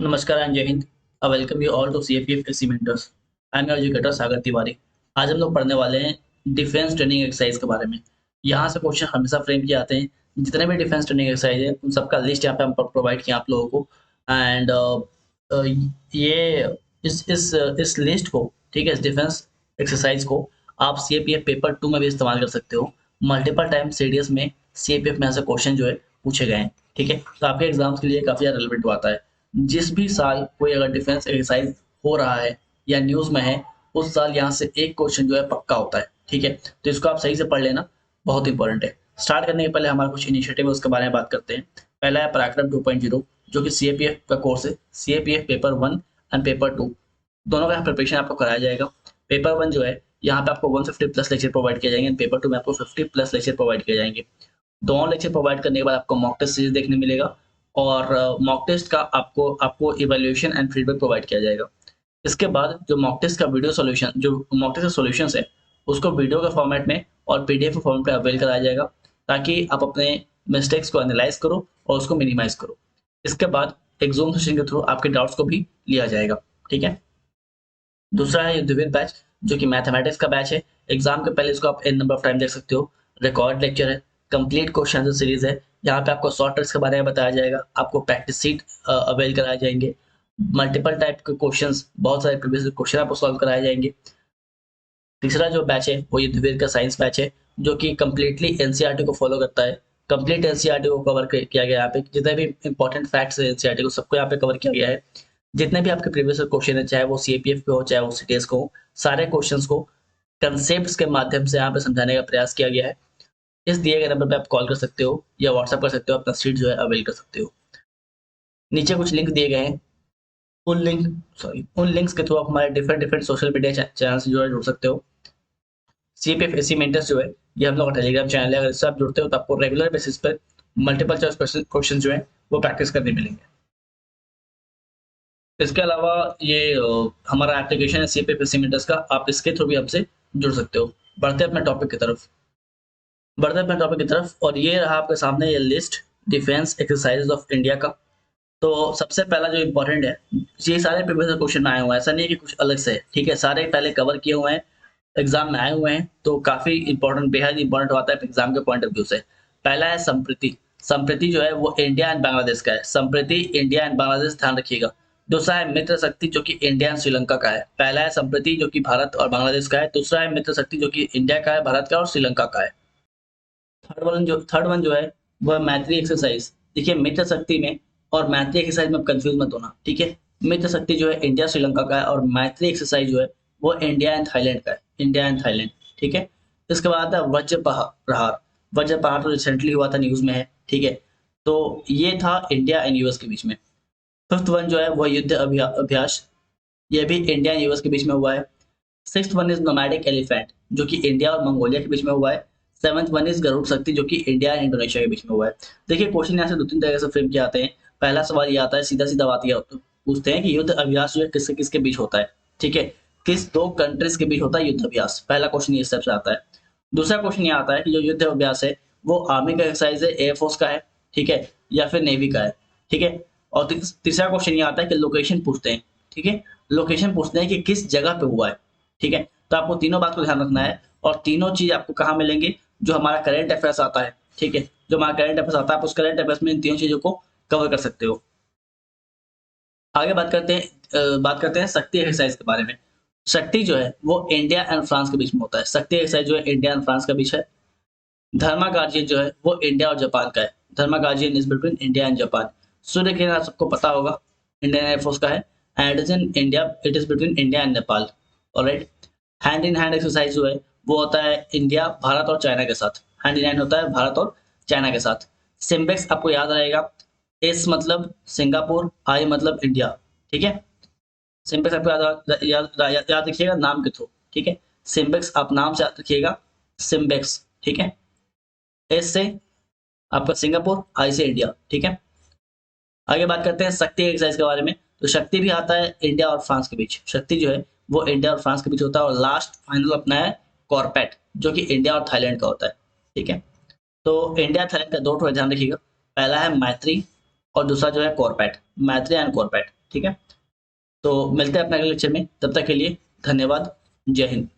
नमस्कार एंड जय हिंद। I welcome you all to CAPF AC mentors. I am your educator Sagar Tiwari. आज हम लोग पढ़ने वाले हैं डिफेंस ट्रेनिंग एक्सरसाइज के बारे में। यहाँ से क्वेश्चन हमेशा फ्रेम किए आते हैं। जितने भी डिफेंस ट्रेनिंग एक्सरसाइज है उन सबका लिस्ट यहाँ पे हम प्रोवाइड किया आप लोगों को। एंड ये इस लिस्ट को, ठीक है, इस डिफेंस एक्सरसाइज को आप सीएपीएफ पेपर 2 में भी इस्तेमाल कर सकते हो। मल्टीपल टाइम सीडीएस में सीएपीएफ में ऐसे क्वेश्चन जो है पूछे गए हैं। ठीक है, तो आपके एग्जाम्स के लिए काफी ज्यादा रिलेवेंट आता है। जिस भी साल कोई अगर डिफेंस एक्सरसाइज हो रहा है या न्यूज में है, उस साल यहाँ से एक क्वेश्चन जो है पक्का होता है। ठीक है, तो इसको आप सही से पढ़ लेना, बहुत इंपॉर्टेंट है। स्टार्ट करने के पहले हमारा कुछ इनिशिएटिव है, उसके बारे में बात करते हैं। पहला है पराक्रम 2.0, जो कि सीएपीएफ का कोर्स है। सीएपीएफ पेपर 1 एंड पेपर 2 दोनों का प्रिपरेशन आपको कराया जाएगा। पेपर 1 जो है, यहाँ पे आपको 150 प्लस लेक्चर प्रोवाइड किए जाएंगे। पेपर 2 में आपको 50 प्लस लेक्चर प्रोवाइड किए जाएंगे। दोनों लेक्चर प्रोवाइड करने के बाद आपको मॉक टेस्ट सीरीज देखने मिलेगा, और मॉक टेस्ट का आपको आपको इवैल्यूएशन एंड फीडबैक प्रोवाइड किया जाएगा। इसके बाद जो मॉक टेस्ट का वीडियो सॉल्यूशन, जो मॉक टेस्ट का सॉल्यूशंस है, उसको वीडियो के फॉर्मेट में और पीडीएफ के फॉर्मेट में अवेल कराया जाएगा, ताकि आप अपने मिस्टेक्स को एनालाइज करो और उसको मिनिमाइज करो। इसके बाद एक जूम सेशन के थ्रू आपके डाउट्स को भी लिया जाएगा। ठीक है, दूसरा है युद्धवीर बैच, जो कि मैथमेटिक्स का बैच है। एग्जाम के पहले इसको आप एन नंबर ऑफ टाइम देख सकते हो। रिकॉर्ड लेक्चर है, कंप्लीट क्वेश्चन सीरीज है। यहाँ पे आपको शॉर्ट ट्रिक्स के बारे में बताया जाएगा, आपको प्रैक्टिस सीट अवेल कराए जाएंगे। मल्टीपल टाइप के क्वेश्चंस, बहुत सारे प्रीवियस क्वेश्चन आपको सॉल्व कराए जाएंगे। तीसरा जो बैच है वो युद्धवीर का साइंस बैच है, जो कि कम्प्लीटली एनसीईआरटी को फॉलो करता है। कंप्लीट एनसीईआरटी को कवर किया गया है। यहाँ पे जितने भी इंपॉर्टेंट फैक्ट्स है एनसीईआरटी को, सबको यहाँ पे कवर किया गया है। जितने भी आपके प्रीवियस क्वेश्चन है, चाहे वो सीएपीएफ पे हो चाहे वो सीटीएस को हो, सारे क्वेश्चंस को कंसेप्ट्स के माध्यम से यहाँ पे समझाने का प्रयास किया गया है। इस दिए गए नंबर पे आप कॉल कर सकते हो या व्हाट्सएप कर सकते हो, अपना सीट जो है अवेल कर सकते हो। नीचे कुछ लिंक दिए गए हैं, उन लिंक्स के थ्रू आप हमारे different different social media channel से जो है जुड़ सकते हो। सीपीएफ एसी मेंटर्स जो है, ये हम लोग का टेलीग्राम चैनल है। अगर इससे आप जुड़ते हो तो आपको रेगुलर बेसिस पर मल्टीपल चॉइस क्वेश्चन जो है वो प्रैक्टिस करने मिलेंगे। इसके अलावा ये हमारा एप्लीकेशन है सीपीएफ एसी मेंटर्स का, आप इसके थ्रू भी हमसे जुड़ सकते हो। बढ़ते हैं अपने टॉपिक की तरफ, और ये रहा आपके सामने ये list defence exercises of India का। तो सबसे पहला जो इम्पोर्टेंट है, ये सारे प्रीवियस क्वेश्चन में आए हुए हैं, ऐसा नहीं है कि कुछ अलग से है। ठीक है, सारे पहले कवर किए हुए हैं, एग्जाम में आए हुए हैं, तो काफी इंपॉर्टेंट, बेहद इंपॉर्टेंट होता है एग्जाम के पॉइंट ऑफ व्यू से। पहला है संप्रति। संप्रति जो है वो इंडिया एंड बांग्लादेश का है। संप्रति इंडिया एंड बांग्लादेश, ध्यान रखिएगा। दूसरा है मित्र शक्ति, जो कि इंडिया एंड श्रीलंका का है। पहला है संप्रति, जो कि भारत और बांग्लादेश का है। दूसरा है मित्र शक्ति, जो कि इंडिया का है, भारत का और श्रीलंका का है। थर्ड वन जो है वह मैत्री एक्सरसाइज। देखिए, मित्र शक्ति में और मैत्री एक्सरसाइज में आप कंफ्यूज मत होना। ठीक है, मित्र शक्ति जो है इंडिया श्रीलंका का है, और मैत्री एक्सरसाइज जो है वो इंडिया एंड थाईलैंड का है। इंडिया एंड थाईलैंड, ठीक है। इसके बाद है वज्र प्रहार। वज्र प्रहार तो रिसेंटली हुआ था, न्यूज में है। ठीक है, तो ये था इंडिया एंड यूएस के बीच में। फिफ्थ वन जो है वह युद्ध अभ्यास, ये भी इंडिया एंड यूएस के बीच में हुआ है। Sixth one is nomadic elephant, जो कि इंडिया और मंगोलिया के बीच में हुआ है। सेवंथ वन इज गरुड़ शक्ति, जो कि इंडिया एंड इंडोनेशिया के बीच में हुआ है। देखिए, क्वेश्चन यहाँ से दो तीन तरह से फ्रेम किए आते हैं। पहला सवाल ये आता है, सीधा सीधा बात ये पूछते हैं कि युद्ध अभ्यास जो है किसके किसके बीच होता है। ठीक है, किस दो कंट्रीज के बीच होता है युद्ध अभ्यास। पहला क्वेश्चन इस टाइप से आता है। दूसरा क्वेश्चन ये आता है कि जो युद्ध अभ्यास है वो आर्मी का एक्सरसाइज है, एयरफोर्स का है, ठीक है, या फिर नेवी का है। ठीक है, और तीसरा क्वेश्चन ये आता है कि लोकेशन पूछते हैं। ठीक है, लोकेशन पूछते हैं कि किस जगह पे हुआ है। ठीक है, तो आपको तीनों बात को ध्यान रखना है, और तीनों चीज आपको कहाँ मिलेंगे, जो हमारा करंट अफेयर्स आता है। ठीक है, जो हमारा करंट अफेयर्स आता है, आप उस करंट अफेयर्स में इन तीनों चीजों को कवर कर सकते हो। आगे बात करते हैं शक्ति एक्सरसाइज के बारे में। शक्ति जो है वो इंडिया एंड फ्रांस के बीच में होता है। शक्ति एक्सरसाइज जो है इंडिया एंड फ्रांस के बीच है। धर्मा गार्जियन जो है वो इंडिया और जापान का है। Dharma guardian is between India and Japan. Surya Kiran आप सबको पता होगा, इंडियन एयरफोर्स का है। And is in India, it is between India and Nepal. Alright, hand in hand exercise जो है वो होता है इंडिया, भारत और चाइना के साथ। हैंड इन हैंड होता है भारत और चाइना के साथ। सिम्बेक्स आपको याद रहेगा, एस मतलब सिंगापुर, आई मतलब इंडिया। ठीक है, सिम्बेक्स आपको याद रखिएगा नाम के थ्रू। ठीक है, सिम्बेक्स आप नाम से याद रखिएगा, सिम्बेक्स। ठीक है, एस से आपका सिंगापुर, आई से इंडिया। ठीक है, आगे बात करते हैं शक्ति एक्सरसाइज के बारे में। तो शक्ति भी आता है इंडिया और फ्रांस के बीच। शक्ति जो है वो इंडिया और फ्रांस के बीच होता है। और लास्ट फाइनल अपना है कॉर्पेट, जो कि इंडिया और थाईलैंड का होता है। ठीक है, तो इंडिया थाईलैंड का दो ठो ध्यान रखिएगा। पहला है मैत्री और दूसरा जो है कॉर्पेट। मैत्री एंड कॉर्पेट। ठीक है? तो मिलते हैं अपने अगले लेक्चर में, तब तक के लिए धन्यवाद। जय हिंद।